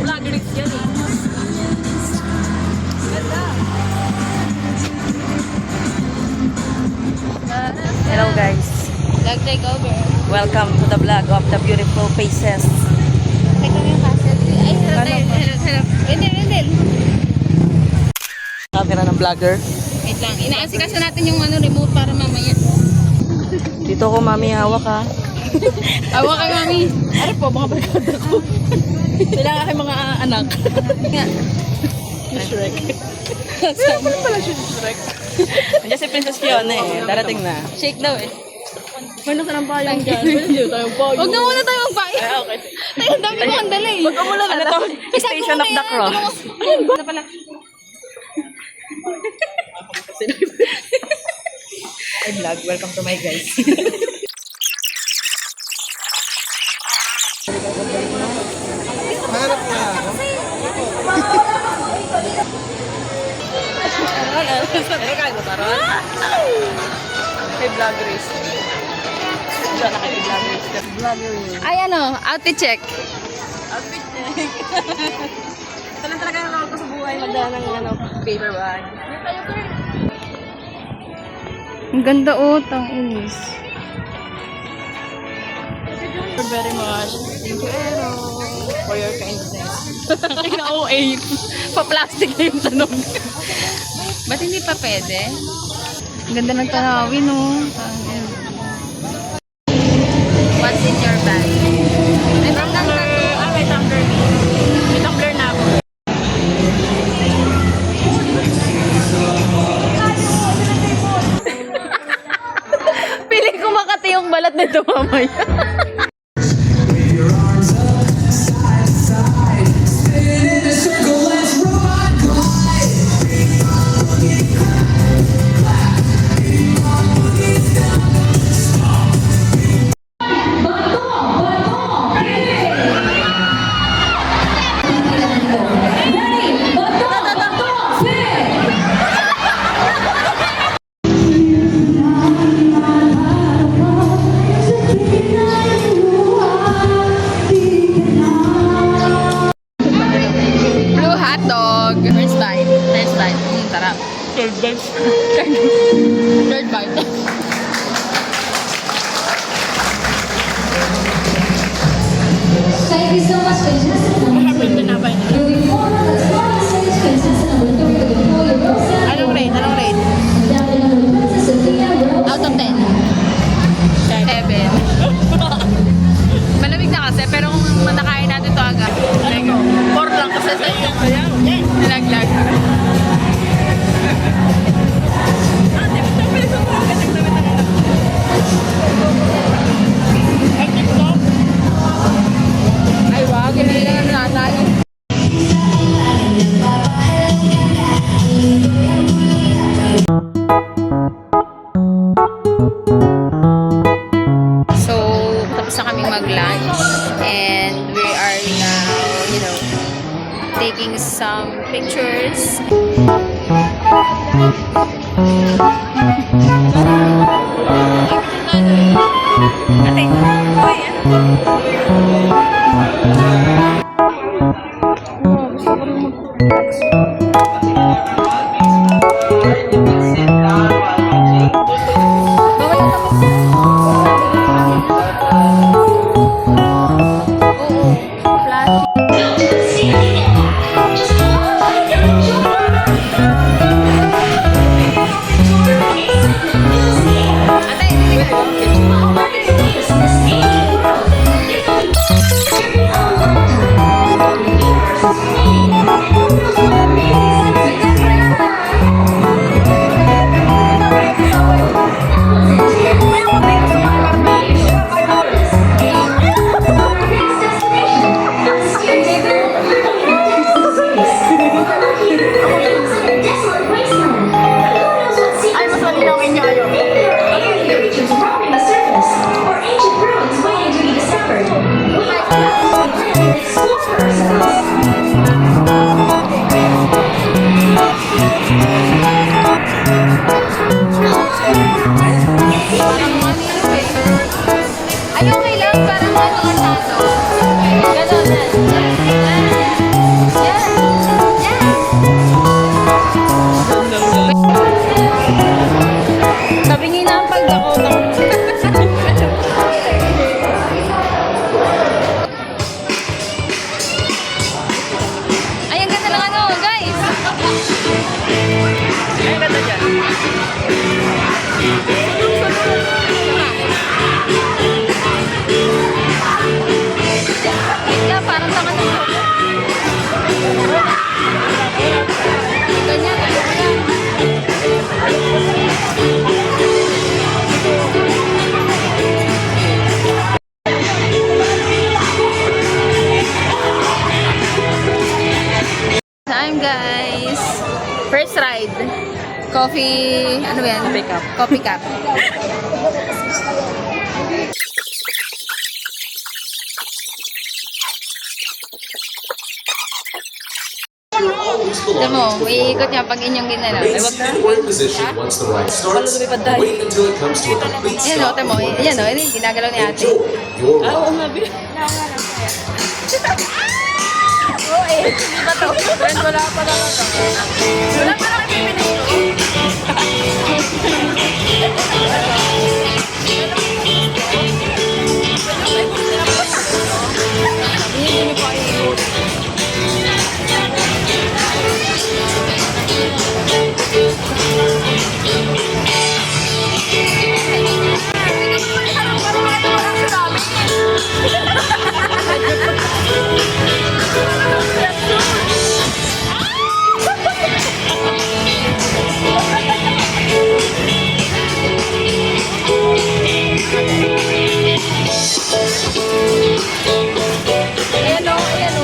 Vloggeries yan eh. Hello guys. Vlog takeover. Welcome to the vlog of the beautiful faces. Ito yung cassette. Ay, harap. Wendel. Camera ng vlogger. Wait lang. Inaasikaso natin yung remote para mamaya. Dito ko mami hawak ha. Awa kay mami. Ano po, mga barkada ko. Sila nga kay mga anak. Nga. Shrek. Saan pala siya Shrek? Nandiyan si Princess Fiona eh. Darating na. Shake daw eh. Meron ka ng payong dyan. Huwag na muna tayo magpain. Ay, okay. Tayo, ang dami ko ang dala eh. Huwag ka muna na. Ano to? Station of the Cross. Ano ba? Pala. Hi vlog. Welcome to my guys. Hanap na ako. Hey vloggeries. Diyan na kay vloggeries. Vloggeries. Ay ano, outfit check. Outfit check. Ito lang talaga ang ako sa buhay. Magdala ng paper bag. Ang ganda utang inis. Thank you very much. Thank you, Ero, for your kindness. Kina-OA. Pa-plastic na yung tanong. Ba't hindi pa pwede? Ang ganda ng tanawin, no? What's in your bag? May bandang tattoo. May tumbler. May tumbler na ako. Piling ko makati yung balat nito mamaya. Blue hot dog. First bite. First bite. Sarap. Third bite. Third bite. Thank you so much, fantastic number two. Moving forward, let's fly the stage, contestant number 3 with Victoria Rosa. Anong rate? Anong rate? And down the number Princess Sophia Rose. Out of 10. 7. Malamig na kasi, pero kung manakain natin ito agad. 4 lang kasi sa iyo. Nalaglag. Ay, wag. Hindi na nanay. So, tapos na kaming mag-lunch and we are now, taking some pictures. Thank you. masyado. Ganon na. Yan. Yan. Sabi nga na ang pagdako. Ay, ang ganda ng ano, guys. Ay, ganda dyan. Wait ka, parang sa ano. Ganyan, ganyan. Time, guys. First ride. Coffee, ano ba yan? Coffee cup. Coffee cup. Alam mo, iikot niya pag inyong ginalaw. Ay, wag na. Inward position once the ride starts. Wait until it comes to a complete Ayan o, stop. tamo. Ayan o, ginagalaw ni ate. Enjoy your Ah, ride. oo nga, Bi. Oo eh. Hindi ba to? Friend, wala pa lang ako. Wala pa lang ipipinay ko. Hindi pa iikot. Ayan o, ayan o.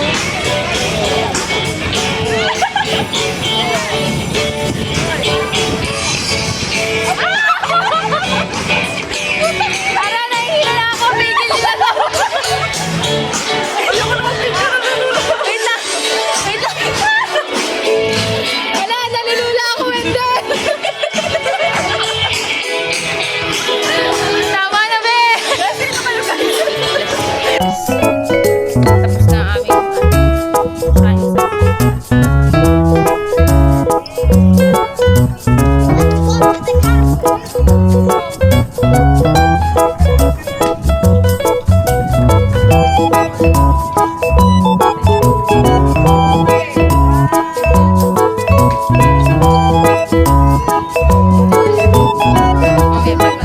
Para nahihila na ako, pigil nila na. Wait lang. Wait lang. Wala, nalulula ako, hindi. Tama na, be. Tapos na ang aming okay, bye.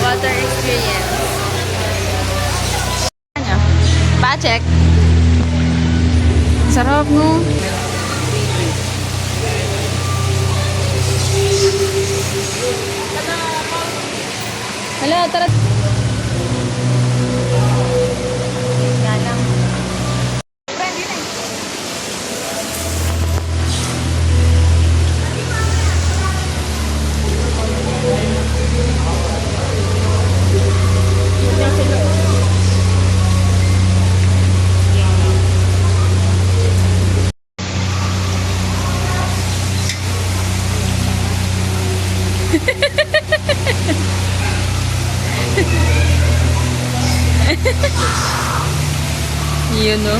water experience. Ano? Pa-check. Sarap, no? Hala, tara. Galang. Yun, no?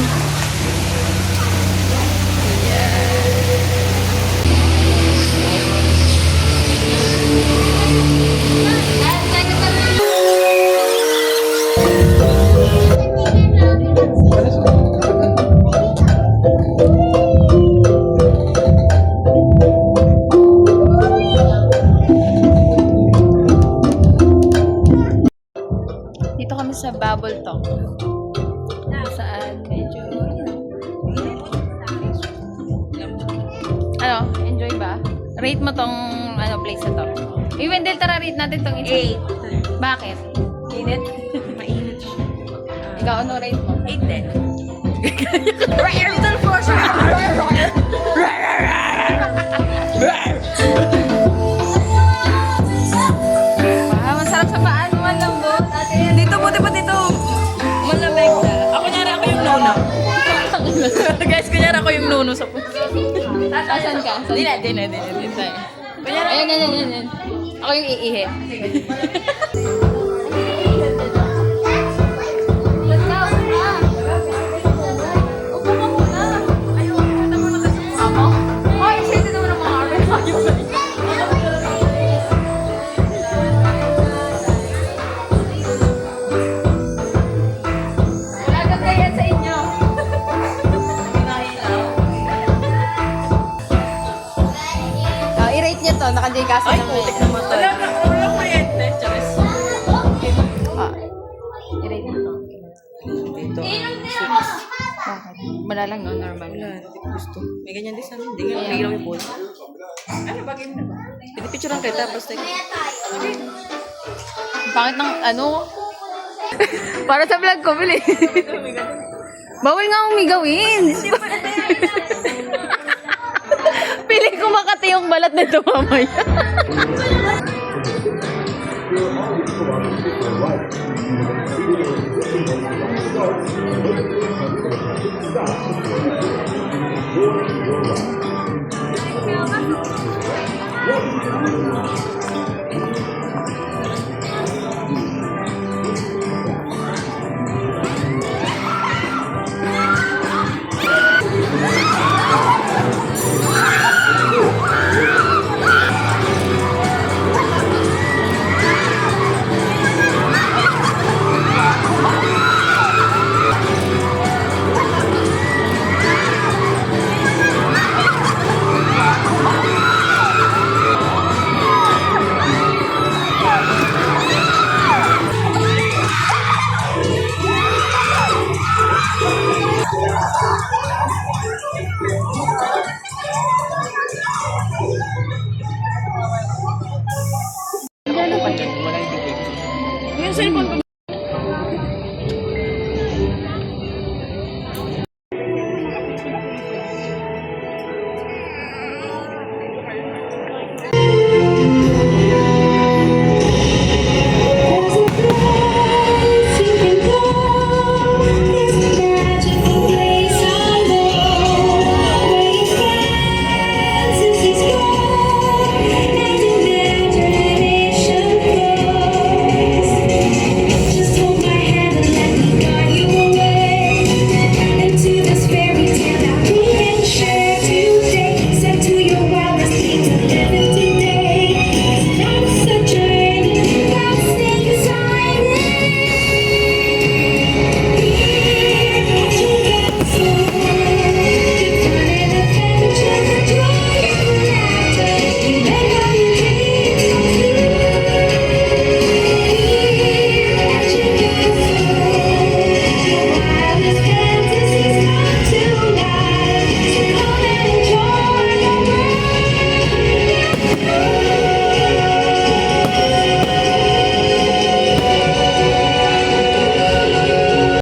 Dito kami sa Bubble Talk. Saan medyo ano, enjoy ba? Rate mo tong ano place na to. Wendell, tara rate natin tong isa. 8. Bakit? Init? Mainit siya. Ikaw, ano rate mo? 8 din. Little force. Ah, masarap sa paan, malambot. Dito, buti pa dito. Malamig na. Ako kunyari ako yung nono. Guys, kunyari ako yung nono sa puso. Asan ka? Saan? Dine. Hintay. Ayan. Ako yung iihi. Let's go! Upo ka muna. Ayun, kita mo na kasi ako. Oh, excited naman ang mga army. Wala kang ganyan sa inyo. I-rate niya to, naka-Jcast Ay, na putik naman to. Wala kuryente. Charis. I-rate mo to. Dito. Bakit? Malalang, no? Normal. Wala, hindi ko gusto. May ganyan din sa amin. Hindi nga nagiging yung post. Ano, bagay na ba? Hindi picturean kita, basta Bakit ng ano? Para sa vlog ko, bili. Bawal nga umigawin. Pili ko makati yung balat nito mamaya.